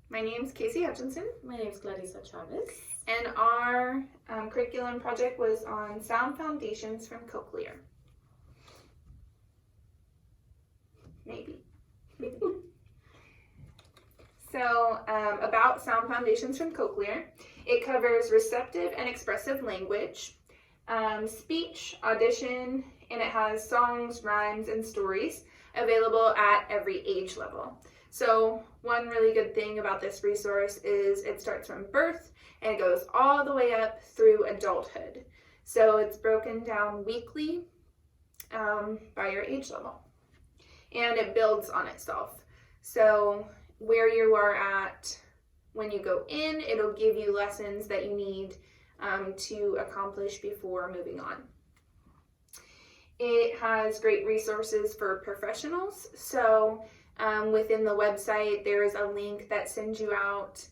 My name's Casey Hutchinson. My name is Clarissa Chavez. And our curriculum project was on Sound Foundations from Cochlear. Maybe. So, about Sound Foundations from Cochlear, it covers receptive and expressive language, speech, audition, and it has songs, rhymes, and stories available at every age level. So one really good thing about this resource is it starts from birth and it goes all the way up through adulthood. So it's broken down weekly by your age level, and it builds on itself. So where you are at when you go in, it'll give you lessons that you need to accomplish before moving on. It has great resources for professionals. So within the website, there is a link that sends you out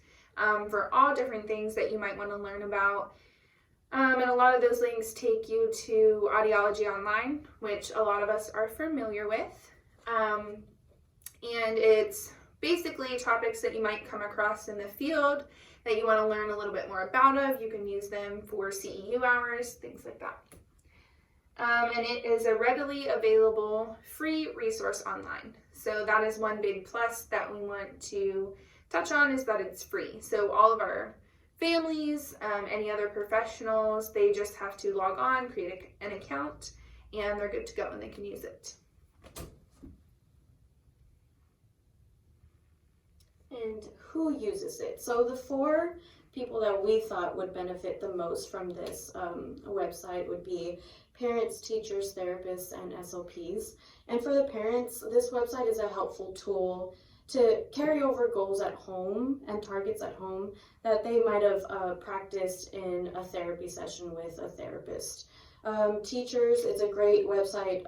for all different things that you might want to learn about. And a lot of those links take you to Audiology Online, which a lot of us are familiar with. And it's basically topics that you might come across in the field that you want to learn a little bit more about. You can use them for CEU hours, things like that. And it is a readily available free resource online. So that is one big plus that we want to touch on, is that it's free. So all of our families, any other professionals, they just have to log on, create an account, and they're good to go and they can use it. And who uses it? So the 4 people that we thought would benefit the most from this website would be parents, teachers, therapists, and SLPs. And for the parents, this website is a helpful tool to carry over goals at home and targets at home that they might have practiced in a therapy session with a therapist. Teachers, it's a great website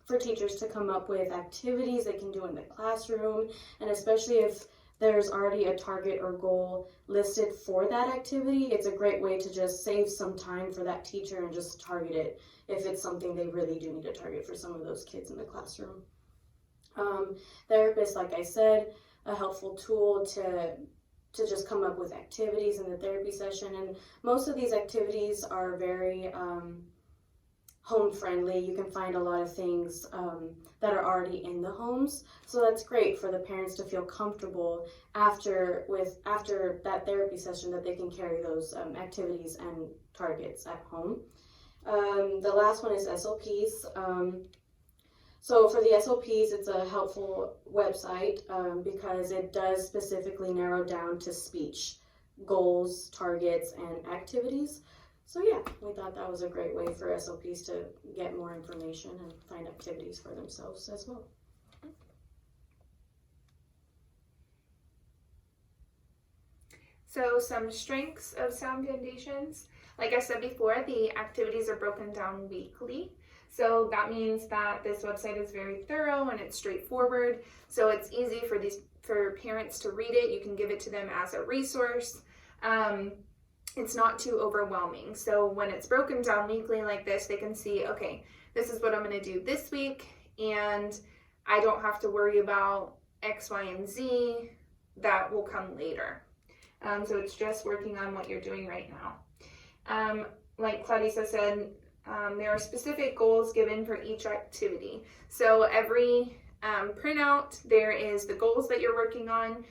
for teachers to come up with activities they can do in the classroom, and especially if there's already a target or goal listed for that activity, it's a great way to just save some time for that teacher and just target it if it's something they really do need to target for some of those kids in the classroom. Therapists, like I said, a helpful tool to just come up with activities in the therapy session, and most of these activities are very home friendly. You can find a lot of things that are already in the homes, so that's great for the parents to feel comfortable after that therapy session that they can carry those activities and targets at home. The last one is SLPs. So for the SLPs, it's a helpful website because it does specifically narrow down to speech goals, targets, and activities. So yeah, we thought that was a great way for SLPs to get more information and find activities for themselves as well. So some strengths of Sound Foundations. Like I said before, the activities are broken down weekly. So that means that this website is very thorough and it's straightforward. So it's easy for parents to read it. You can give it to them as a resource. It's not too overwhelming. So when it's broken down weekly like this, they can see, okay, this is what I'm going to do this week, and I don't have to worry about X, Y, and Z. That will come later. So it's just working on what you're doing right now. Like Clarissa said, there are specific goals given for each activity. So every printout, there is the goals that you're working on,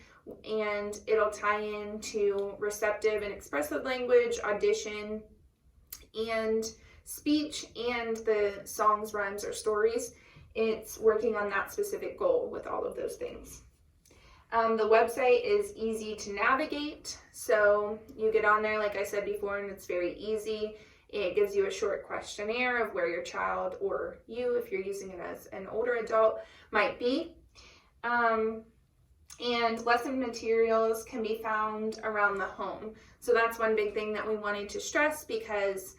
and it'll tie into receptive and expressive language, audition, and speech, and the songs, rhymes, or stories. It's working on that specific goal with all of those things. The website is easy to navigate, so you get on there, like I said before, and it's very easy. It gives you a short questionnaire of where your child, or you, if you're using it as an older adult, might be. And lesson materials can be found around the home. So that's one big thing that we wanted to stress, because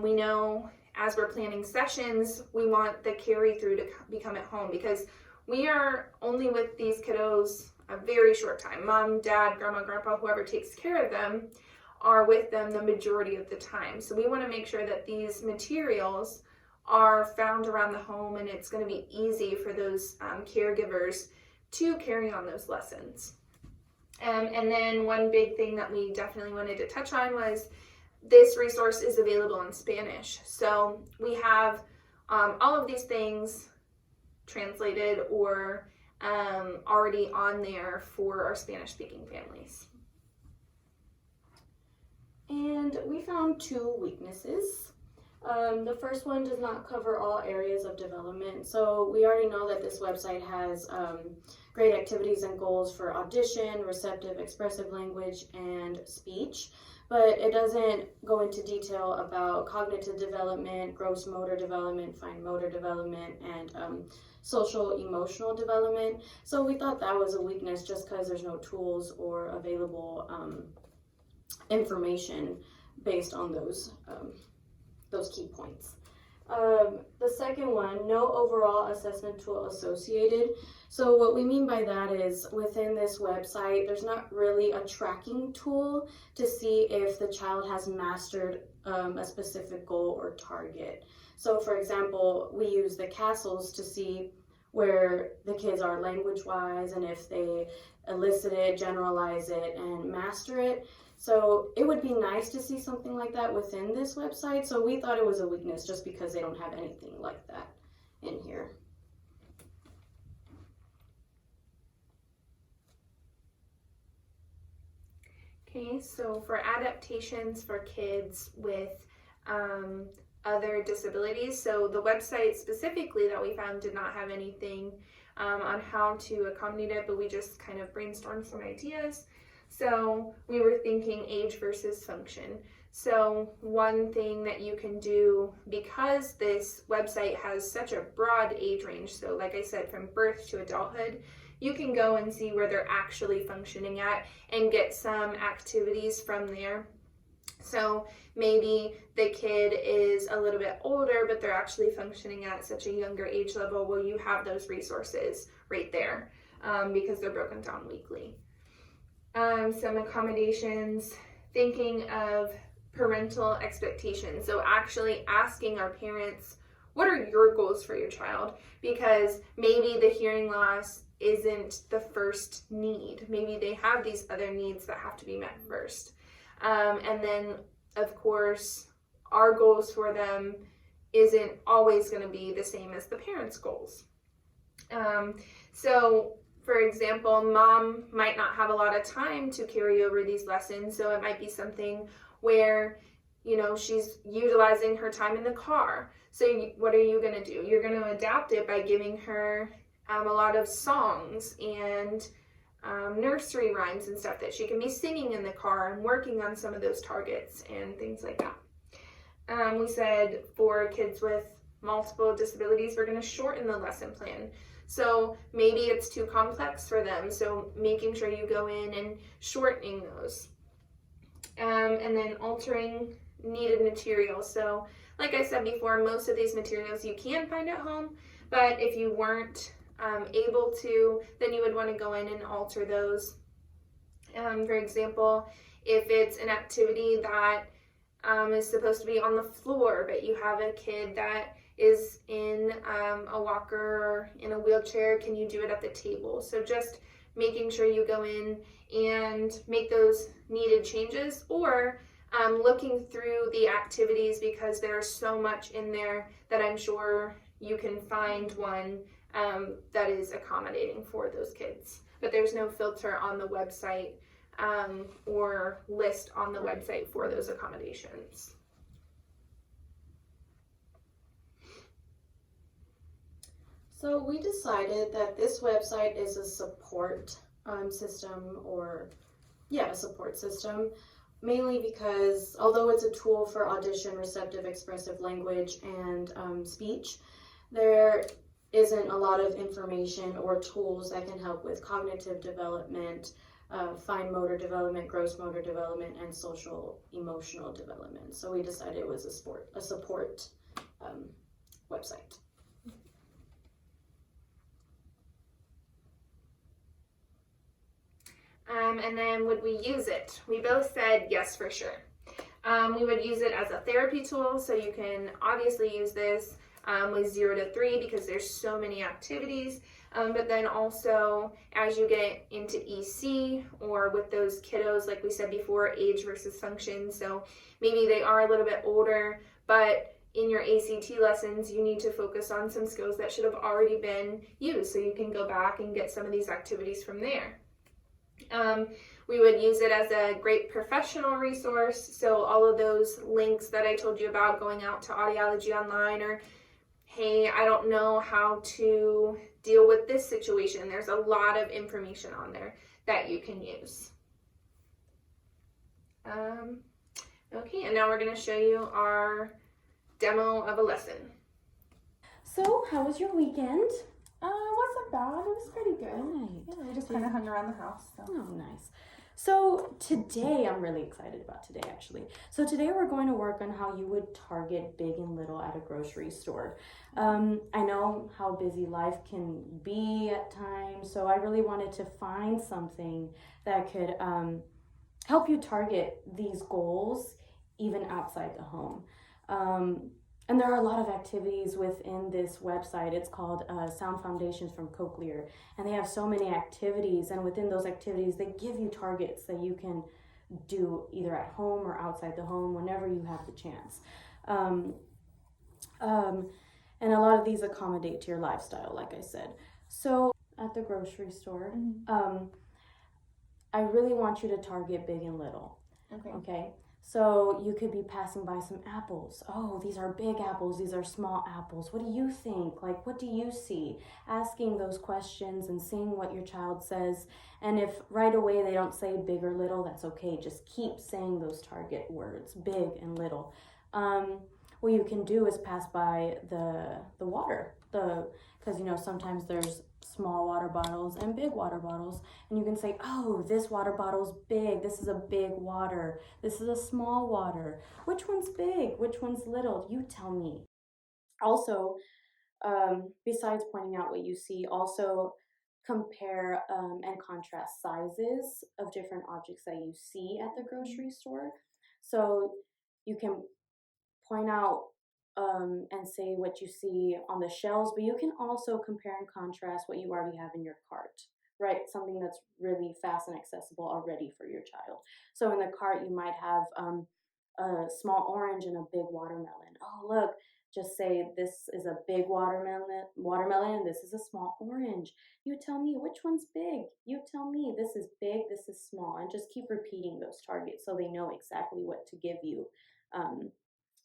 we know as we're planning sessions, we want the carry through to become at home, because we are only with these kiddos a very short time. Mom, dad, grandma, grandpa, whoever takes care of them are with them the majority of the time. So we want to make sure that these materials are found around the home, and it's going to be easy for those caregivers to carry on those lessons. And then one big thing that we definitely wanted to touch on was this resource is available in Spanish. So we have all of these things translated or already on there for our Spanish-speaking families. And we found 2 weaknesses. The first one does not cover all areas of development. So we already know that this website has great activities and goals for audition, receptive, expressive language, and speech. But it doesn't go into detail about cognitive development, gross motor development, fine motor development, and social emotional development. So we thought that was a weakness just because there's no tools or available information based on those key points. The second one, no overall assessment tool associated. So what we mean by that is within this website, there's not really a tracking tool to see if the child has mastered a specific goal or target. So for example, we use the CASELs to see where the kids are language-wise and if they elicit it, generalize it, and master it. So it would be nice to see something like that within this website. So we thought it was a weakness just because they don't have anything like that in here. Okay, so for adaptations for kids with other disabilities, so the website specifically that we found did not have anything on how to accommodate it, but we just kind of brainstormed some ideas. So we were thinking age versus function. So one thing that you can do, because this website has such a broad age range, so like I said, from birth to adulthood, you can go and see where they're actually functioning at and get some activities from there. So maybe the kid is a little bit older, but they're actually functioning at such a younger age level. Well, you have those resources right there because they're broken down weekly. Some accommodations, thinking of parental expectations. So actually asking our parents, what are your goals for your child? Because maybe the hearing loss isn't the first need. Maybe they have these other needs that have to be met first. And then, of course, our goals for them isn't always going to be the same as the parents' goals. So, for example, mom might not have a lot of time to carry over these lessons, so it might be something where, you know, she's utilizing her time in the car. So what are you going to do? You're going to adapt it by giving her a lot of songs and nursery rhymes and stuff that she can be singing in the car and working on some of those targets and things like that. We said for kids with multiple disabilities, we're going to shorten the lesson plan. So maybe it's too complex for them, so making sure you go in and shortening those. And then altering needed materials. So like I said before, most of these materials you can find at home, but if you weren't able to, then you would want to go in and alter those. For example, if it's an activity that is supposed to be on the floor, but you have a kid that is in a walker or in a wheelchair, can you do it at the table? So just making sure you go in and make those needed changes, or looking through the activities, because there's so much in there that I'm sure you can find one that is accommodating for those kids. But there's no filter on the website or list on the website for those accommodations. So we decided that this website is a support system, or a support system, mainly because although it's a tool for audition, receptive, expressive language, and speech, there isn't a lot of information or tools that can help with cognitive development, fine motor development, gross motor development, and social emotional development. So we decided it was a support website. And then would we use it? We both said yes, for sure. We would use it as a therapy tool, so you can obviously use this with 0 to 3 because there's so many activities. But then also, as you get into EC or with those kiddos, like we said before, age versus function. So maybe they are a little bit older, but in your ACT lessons, you need to focus on some skills that should have already been used. So you can go back and get some of these activities from there. We would use it as a great professional resource. So all of those links that I told you about, going out to Audiology Online, or hey, I don't know how to deal with this situation. There's a lot of information on there that you can use. Okay, and now we're going to show you our demo of a lesson. So, how was your weekend? It wasn't bad. It was pretty good. Right. Yeah, we just kind of hung around the house. So. Oh, nice. So today, I'm really excited about today actually. So today we're going to work on how you would target big and little at a grocery store. I know how busy life can be at times, so I really wanted to find something that could help you target these goals even outside the home. And there are a lot of activities within this website. It's called Sound Foundations from Cochlear. And they have so many activities. And within those activities, they give you targets that you can do either at home or outside the home whenever you have the chance. And a lot of these accommodate to your lifestyle, like I said. So at the grocery store, I really want you to target big and little. Okay. So you could be passing by some apples. Oh, these are big apples. These are small apples. What do you think? Like, what do you see? Asking those questions and seeing what your child says. And if right away they don't say big or little, that's okay. Just keep saying those target words, big and little. What you can do is pass by the water. Because, you know, sometimes there's small water bottles and big water bottles, and you can say, oh, this water bottle's big, this is a big water, this is a small water, which one's big, which one's little, you tell me. Also, besides pointing out what you see, also compare and contrast sizes of different objects that you see at the grocery store. So you can point out and say what you see on the shelves, but you can also compare and contrast what you already have in your cart, right? Something that's really fast and accessible already for your child. So in the cart, you might have a small orange and a big watermelon. Oh, look, just say this is a big watermelon, and this is a small orange. You tell me which one's big. You tell me this is big, this is small, and just keep repeating those targets so they know exactly what to give you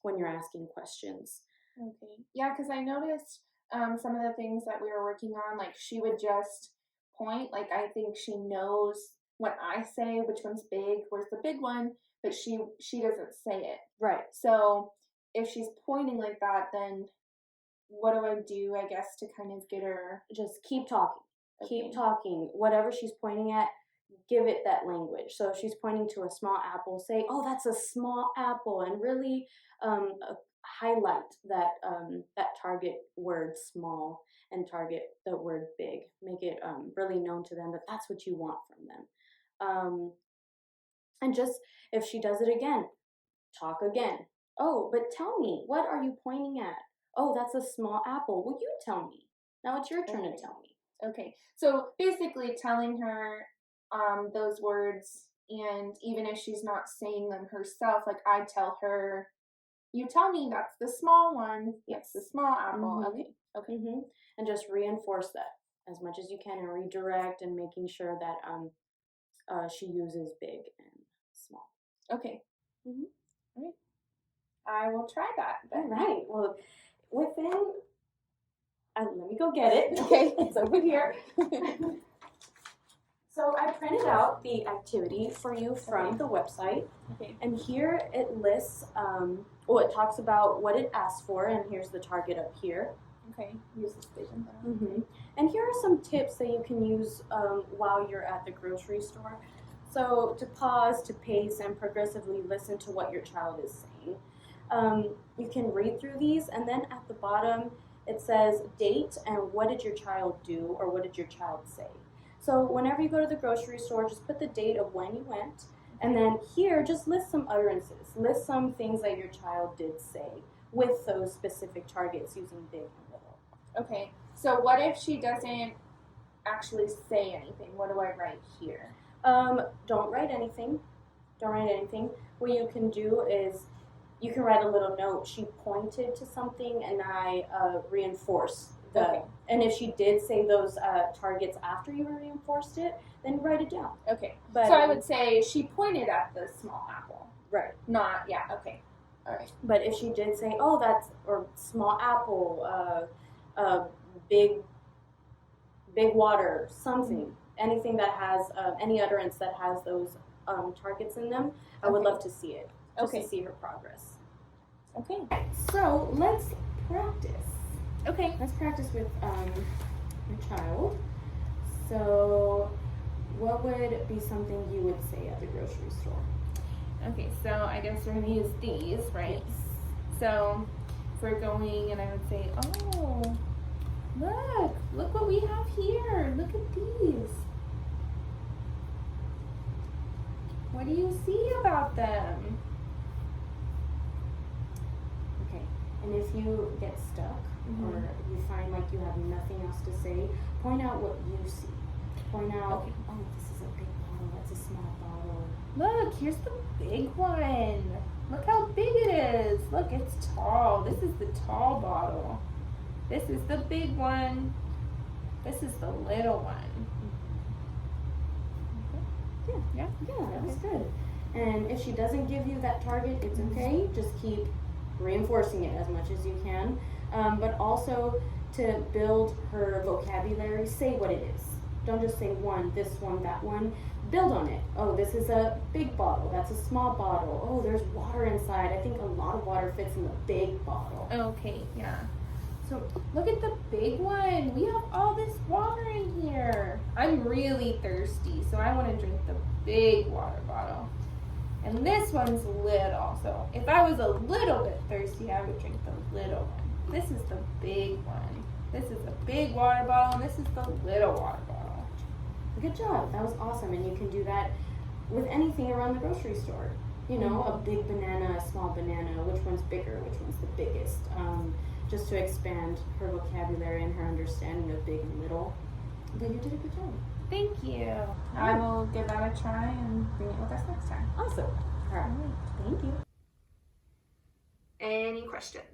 when you're asking questions. Okay. Yeah, because I noticed some of the things that we were working on, like she would just point, like I think she knows when I say which one's big, where's the big one, but she doesn't say it. Right. So if she's pointing like that, then what do I do, I guess, to kind of get her? Just keep talking. Okay. Keep talking. Whatever she's pointing at, give it that language. So if she's pointing to a small apple, say, oh, that's a small apple, and really highlight that target word small and target the word big. Make it really known to them that that's what you want from them. And just, if she does it again, talk again. Oh, but tell me, what are you pointing at? Oh, that's a small apple. Will you tell me? Now it's your turn to tell me. Okay, so basically telling her those words, and even if she's not saying them herself, like I tell her, you tell me that's the small one, Yes. the small apple. Mm-hmm. Okay. Mm-hmm. And just reinforce that as much as you can and redirect and making sure that she uses big and small. Okay. Mm-hmm. All right. I will try that then. All right. Well, within, let me go get it. Okay. It's over here. So I printed out the activity for you from the website. Okay. And here it lists, it talks about what it asks for, and here's the target up here. Okay. Use this vision. Mm-hmm. And here are some tips that you can use while you're at the grocery store. So to pause, to pace, and progressively listen to what your child is saying. You can read through these, and then at the bottom it says date and what did your child do or what did your child say. So whenever you go to the grocery store, just put the date of when you went, and then here just list some utterances, list some things that your child did say with those specific targets using big and little. Okay, so what if she doesn't actually say anything? What do I write here? Don't write anything. Don't write anything. What you can do is you can write a little note. She pointed to something, and I reinforce the. Okay. And if she did say those targets after you reinforced it, then write it down. Okay. But So I would say she pointed at the small apple. right. Not, yeah, okay. All right. But if she did say, "Oh, that's," or small apple, big water, something, anything that has any utterance that has those targets in them, I would Okay. love to see it. Just Okay. to see her progress. Okay. So let's practice. Okay. Let's practice with your child. So, what would be something you would say at the grocery store? Okay, so I guess we're gonna use these, right? So if we're going and I would say, oh, look what we have here. Look at these. What do you see about them? Okay. And if you get stuck or you find like you have nothing else to say, point out what you see. Point out, Okay. oh, this is a big bottle. That's a small bottle. Look, here's the big one. Look how big it is. Look, it's tall. This is the tall bottle. This is the big one. This is the little one. Yeah, that was good. And if she doesn't give you that target, it's okay. Just keep reinforcing it as much as you can. But also to build her vocabulary, say what it is. Don't just say one, this one, that one. Build on it. Oh, this is a big bottle. That's a small bottle. Oh, there's water inside. I think a lot of water fits in the big bottle. Okay, yeah. So look at the big one. We have all this water in here. I'm really thirsty, so I want to drink the big water bottle. And this one's little, so if I was a little bit thirsty, I would drink the little one. This is the big one. This is the big water bottle, and this is the little water bottle. Good job. That was awesome. And you can do that with anything around the grocery store. You know, a big banana, a small banana, which one's bigger, which one's the biggest. Just to expand her vocabulary and her understanding of big and little. But you did a good job. Thank you. I will give that a try and bring it with us next time. Awesome. All right. Thank you. Any questions?